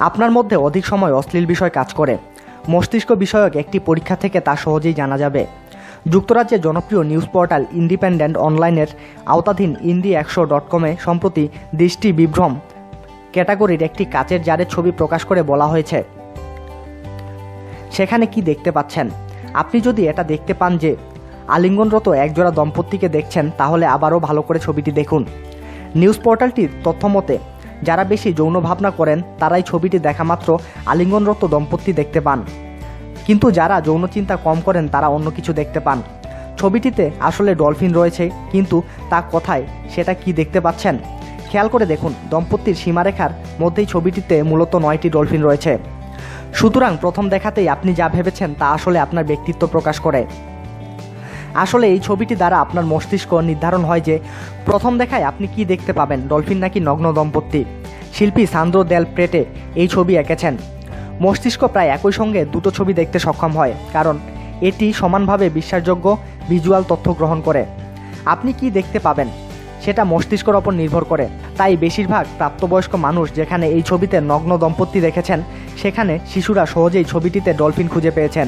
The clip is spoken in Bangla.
আপনার মধ্যে অধিক সময় অশ্লীল বিষয় কাজ করে। মস্তিষ্ক বিষয়ক একটি পরীক্ষা থেকে তা সহজেই জানা যাবে। যুক্তরাজ্যের জনপ্রিয় নিউজ পোর্টাল ইন্ডিপেন্ডেন্ট অনলাইনের আওতাধীন Indy100.com-এ সম্প্রতি দৃষ্টি বিভ্রম ক্যাটাগরির একটি কাচের জারের ছবি প্রকাশ করে বলা হয়েছে, সেখানে কি দেখতে পাচ্ছেন? আপনি যদি এটা দেখতে পান যে আলিঙ্গনরত একজোড়া দম্পতিকে দেখছেন, তাহলে আবারও ভালো করে ছবিটি দেখুন। নিউজ পোর্টালটির তথ্যমতে যারা বেশি যৌন ভাবনা করেন তারাই ছবিটি দেখা মাত্র আলিঙ্গনরত দম্পতি দেখতে পান, কিন্তু যারা যৌন চিন্তা কম করেন তারা অন্য কিছু দেখতে পান। ছবিটিতে আসলে ডলফিন রয়েছে, কিন্তু তা কোথায় সেটা কি দেখতে পাচ্ছেন? খেয়াল করে দেখুন, দম্পতির সীমারেখার মধ্যেই ছবিটিতে মূলত 9টি ডলফিন রয়েছে। সুতরাং প্রথম দেখাতেই আপনি যা ভেবেছেন তা আসলে আপনার ব্যক্তিত্ব প্রকাশ করে। আসলে এই ছবিটি দ্বারা আপনার মস্তিষ্ক নির্ধারণ হয় যে প্রথম দেখায় আপনি কি দেখতে পাবেন, ডলফিন নাকি নগ্ন দম্পতি। শিল্পী সান্দ্রো দেল প্রেটে এই ছবি এঁকেছেন। মস্তিষ্ক প্রায় একই সঙ্গে দুটো ছবি দেখতে সক্ষম হয়, কারণ এটি সমানভাবে বিশ্বাসযোগ্য ভিজুয়াল তথ্য গ্রহণ করে। আপনি কি দেখতে পাবেন সেটা মস্তিষ্কের ওপর নির্ভর করে। তাই বেশিরভাগ প্রাপ্তবয়স্ক মানুষ যেখানে এই ছবিতে নগ্ন দম্পতি দেখেছেন, সেখানে শিশুরা সহজেই ছবিটিতে ডলফিন খুঁজে পেয়েছেন।